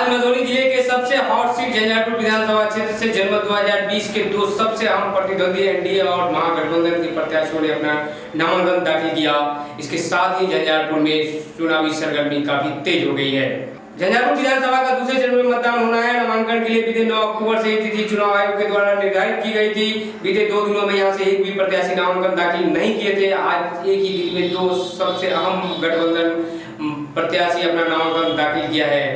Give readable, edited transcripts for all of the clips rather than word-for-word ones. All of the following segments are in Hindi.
आज मधुबनी जिले के सबसे हॉट सीट झंझारपुर विधानसभा क्षेत्र से जनवरी 2020 के दो सबसे अहम प्रतिद्वंदी एनडीए और महागठबंधन के प्रत्याशियों ने अपना नामांकन दाखिल किया। इसके साथ ही झंझारपुर में चुनावी सरगर्मी काफी तेज हो गई है। झंझारपुर विधानसभा का दूसरे चरण में मतदान होना है। नामांकन के लिए बीते 9 अक्टूबर से तिथि चुनाव आयोग के द्वारा निर्धारित की गई थी। बीते 2 दिनों में यहां से एक भी प्रत्याशी नामांकन दाखिल नहीं किए थे। आज एक ही दिन में दो सबसे अहम गठबंधन प्रत्याशी अपना नामांकन दाखिल किया है।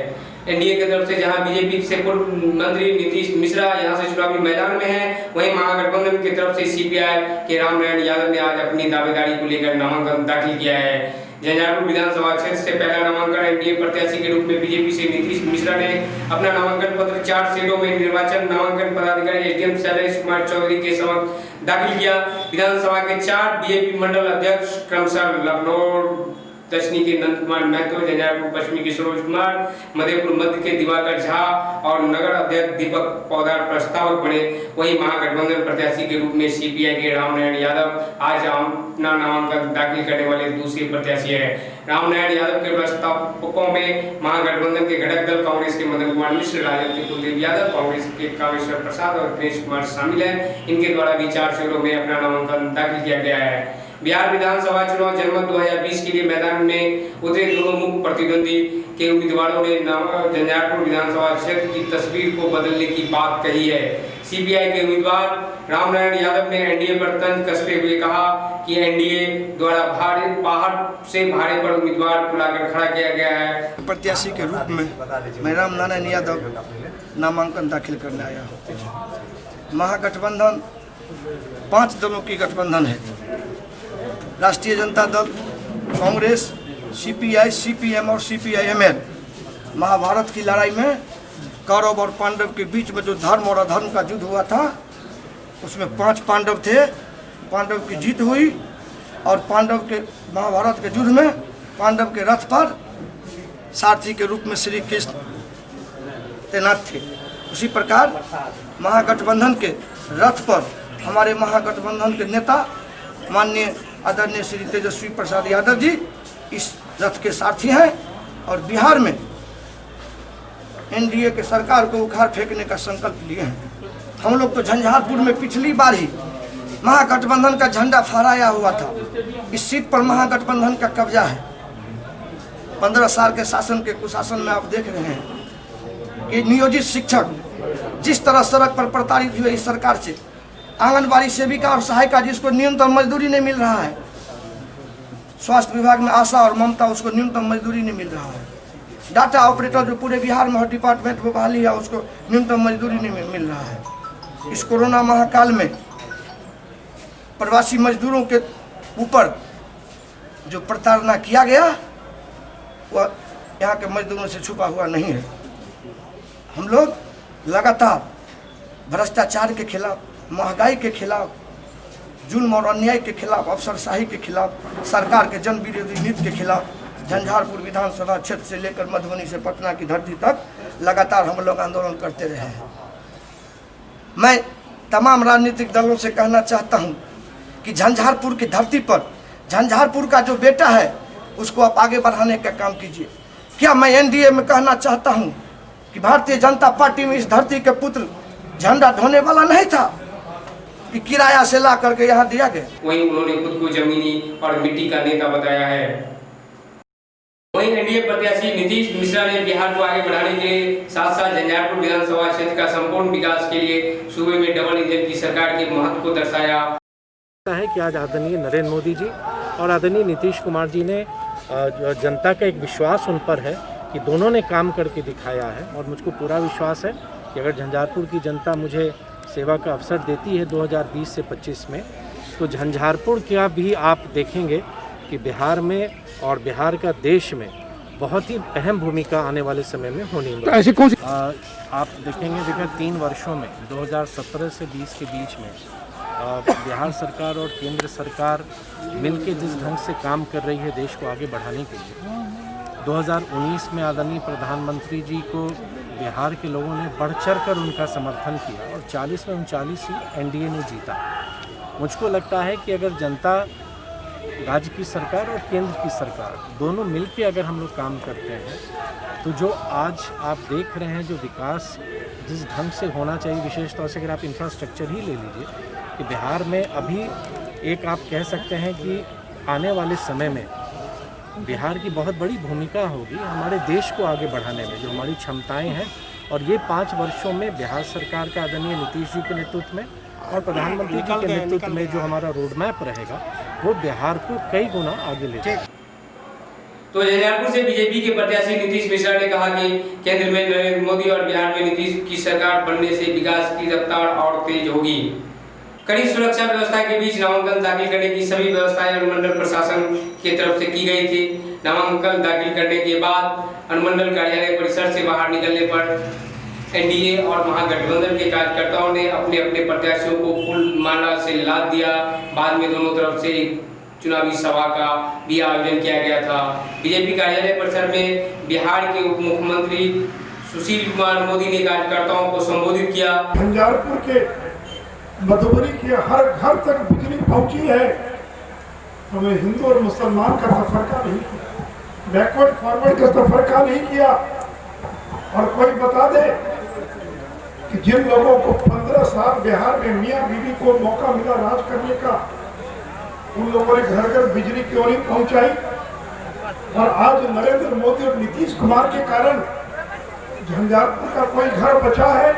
एनडीए की तरफ से जहां बीजेपी से पूर्व मंत्री नीतीश मिश्रा यहां से चुनावी मैदान में हैं, वहीं महागठबंधन की तरफ से सीपीआई के रामनारायण यादव ने आज अपनी दावेदारी को लेकर नामांकन दाखिल किया है। झंझारपुर विधानसभा क्षेत्र से पहला नामांकन एनडीए प्रत्याशी के रूप में बीजेपी से नीतीश मिश्रा ने अपना नामांकन पत्र 4 सीटों में निर्वाचन नामांकन पदाधिकारी एसडीएम शैलेश कुमार चौधरी के समक्ष दाखिल किया। विधानसभा के 4 बीजेपी मंडल अध्यक्ष क्रमशः लखनऊ दक्षिणी के नंद कुमार महतो, झंझारपुर पश्चिमी के सरोज कुमार, मधेपुर मध्य के दिवाकर झा और नगर अध्यक्ष दीपक पौधार प्रस्तावक बने। वहीं महागठबंधन प्रत्याशी के रूप में सीपीआई के रामनारायण यादव आज अपना नामांकन दाखिल करने वाले दूसरे प्रत्याशी है। रामनारायण यादव के प्रस्तावकों में महागठबंधन के घटक दल कांग्रेस के मदन कुमार मिश्र, राजद के कुलदीप यादव, कांग्रेस के कामेश्वर प्रसाद और दिनेश कुमार शामिल हैं। इनके द्वारा भी 4 सीटों में अपना नामांकन दाखिल किया गया है। बिहार विधानसभा चुनाव जनवरी 2020 के लिए मैदान में उतरे दोनों मुख्य प्रतिद्वंदी के उम्मीदवारों ने झंझारपुर विधानसभा क्षेत्र की तस्वीर को बदलने की बात कही है। सीपीआई के उम्मीदवार रामनारायण यादव ने एनडीए पर तंज कसते हुए कहा कि एनडीए द्वारा बाहर से भाड़े पर उम्मीदवार को लाकर खड़ा किया गया है। प्रत्याशी के रूप में मैं रामनारायण यादव नामांकन दाखिल करने आया हूँ। महागठबंधन 5 दलों की गठबंधन है। राष्ट्रीय जनता दल, कांग्रेस, सीपीआई, सीपीएम और सीपीआईएमएल। महाभारत की लड़ाई में कौरव और पांडव के बीच में जो धर्म और अधर्म का युद्ध हुआ था, उसमें 5 पांडव थे। पांडव की जीत हुई और पांडव के महाभारत के युद्ध में पांडव के रथ पर सारथी के रूप में श्री कृष्ण तैनात थे। उसी प्रकार महागठबंधन के रथ पर हमारे महागठबंधन के नेता माननीय आदरणीय श्री तेजस्वी प्रसाद यादव जी इस रथ के सारथी हैं और बिहार में एनडीए के सरकार को उखाड़ फेंकने का संकल्प लिए हैं। हम लोग तो झंझारपुर में पिछली बार ही महागठबंधन का झंडा फहराया हुआ था। इस सीट पर महागठबंधन का कब्जा है। 15 साल के शासन के कुशासन में आप देख रहे हैं कि नियोजित शिक्षक जिस तरह सड़क पर प्रताड़ित हुए इस सरकार से, आंगनबाड़ी सेविका और सहायिका जिसको न्यूनतम मजदूरी नहीं मिल रहा है, स्वास्थ्य विभाग में आशा और ममता उसको न्यूनतम मजदूरी नहीं मिल रहा है, डाटा ऑपरेटर जो पूरे बिहार में हर डिपार्टमेंट में बहाली है उसको न्यूनतम मजदूरी नहीं मिल रहा है। इस कोरोना महाकाल में प्रवासी मजदूरों के ऊपर जो प्रताड़ना किया गया वह यहाँ के मजदूरों से छुपा हुआ नहीं है। हम लोग लगातार भ्रष्टाचार के खिलाफ, महंगाई के खिलाफ, जुल्म और अन्याय के खिलाफ, अफसरशाही के खिलाफ, सरकार के जन विरोधी नीति के खिलाफ झंझारपुर विधानसभा क्षेत्र से लेकर मधुबनी से पटना की धरती तक लगातार हम लोग आंदोलन करते रहे हैं। मैं तमाम राजनीतिक दलों से कहना चाहता हूं कि झंझारपुर की धरती पर झंझारपुर का जो बेटा है उसको आप आगे बढ़ाने का काम कीजिए। क्या मैं एनडीए में कहना चाहता हूं कि भारतीय जनता पार्टी में इस धरती के पुत्र झंडा ढोने वाला नहीं था कि किराया से ला करके यहाँ दिया गया। वहीं उन्होंने खुद को जमीनी और मिट्टी का नेता बताया है। वहीं एनडीए प्रत्याशी नीतीश मिश्रा ने बिहार को आगे बढ़ाने के साथ साथ झंझारपुर विधानसभा क्षेत्र का संपूर्ण विकास के लिए सूबे में डबल इंजन की सरकार के महत्व को दर्शाया है कि आज आदरणीय नरेंद्र मोदी जी और आदरणीय नीतीश कुमार जी ने जनता का एक विश्वास उन पर है कि दोनों ने काम करके दिखाया है और मुझको पूरा विश्वास है कि अगर झंझारपुर की जनता मुझे सेवा का अवसर देती है 2020 से 25 में, तो झंझारपुर का भी आप देखेंगे कि बिहार में और बिहार का देश में बहुत ही अहम भूमिका आने वाले समय में होने वाली है। ऐसे कौन आप देखेंगे विगत 3 वर्षों में 2017 से 20 के बीच में बिहार सरकार और केंद्र सरकार मिलकर जिस ढंग से काम कर रही है देश को आगे बढ़ाने के लिए, 2019 में आदरणीय प्रधानमंत्री जी को बिहार के लोगों ने बढ़ चढ़ कर उनका समर्थन किया और 40 में 39 ही एनडीए ने जीता। मुझको लगता है कि अगर जनता, राज्य की सरकार और केंद्र की सरकार दोनों मिलकर अगर हम लोग काम करते हैं तो जो आज आप देख रहे हैं, जो विकास जिस ढंग से होना चाहिए, विशेष तौर से अगर आप इंफ्रास्ट्रक्चर ही ले लीजिए, कि बिहार में अभी एक आप कह सकते हैं कि आने वाले समय में बिहार की बहुत बड़ी भूमिका होगी हमारे देश को आगे बढ़ाने में, जो हमारी क्षमताएं हैं। और ये 5 वर्षों में बिहार सरकार का आदरणीय नीतीश जी के नेतृत्व में और प्रधानमंत्री जी के नेतृत्व में जो हमारा रोड मैप रहेगा, वो बिहार को कई गुना आगे ले जाएगा। तो झंझारपुर से बीजेपी के प्रत्याशी नीतीश मिश्रा ने कहा कि केंद्र में नरेंद्र मोदी और बिहार में नीतीश की सरकार बनने से विकास की रफ्तार और तेज होगी। कड़ी सुरक्षा व्यवस्था के बीच नामांकन दाखिल करने की सभी व्यवस्थाएं अनुमंडल प्रशासन की तरफ से की गई थी। नामांकन दाखिल करने के बाद अनुमंडल कार्यालय परिसर से बाहर निकलने पर एनडीए और महागठबंधन के कार्यकर्ताओं ने अपने अपने प्रत्याशियों को फूल माला से लाद दिया। बाद में दोनों तरफ से एक चुनावी सभा का भी आयोजन किया गया था। बीजेपी कार्यालय परिसर में बिहार के उप मुख्यमंत्री सुशील कुमार मोदी ने कार्यकर्ताओं को संबोधित किया। झंझारपुर के मधुबनी के हर घर तक बिजली पहुंची है। हमें हिंदू और मुसलमान का तफरका नहीं किया, बैकवर्ड फॉरवर्ड का तफरका नहीं किया। और कोई बता दे कि जिन लोगों को 15 साल बिहार में मियां बीवी को मौका मिला राज करने का, उन लोगों ने घर घर बिजली क्यों नहीं पहुंचाई? और आज नरेंद्र मोदी और नीतीश कुमार के कारण झंझारपुर का कोई घर बचा है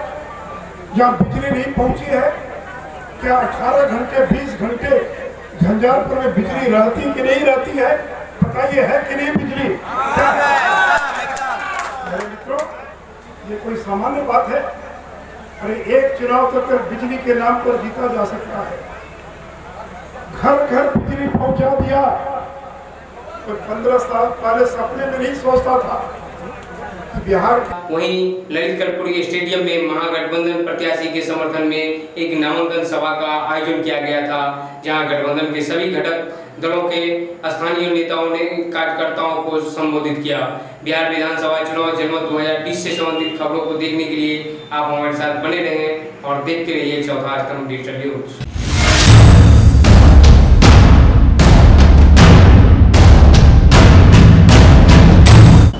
जहाँ बिजली नहीं पहुंची है? क्या 18 घंटे 20 घंटे झंझारपुर में बिजली रहती कि नहीं रहती है? बताइए, है कि नहीं बिजली? मेरे मित्रों, ये कोई सामान्य बात है? अरे एक चुनाव तक बिजली के नाम पर जीता जा सकता है। घर घर बिजली पहुंचा दिया। तो 15 साल पहले सपने में नहीं सोचता था बिहार। वहीं ललित कर्पूरी स्टेडियम में महागठबंधन प्रत्याशी के समर्थन में एक नामांकन सभा का आयोजन किया गया था, जहां गठबंधन के सभी घटक दलों के स्थानीय नेताओं ने कार्यकर्ताओं को संबोधित किया। बिहार विधानसभा चुनाव जनमत 2020 से संबंधित खबरों को देखने के लिए आप हमारे साथ बने रहें और देखते रहिए चौथा स्तंभ डिजिटल न्यूज।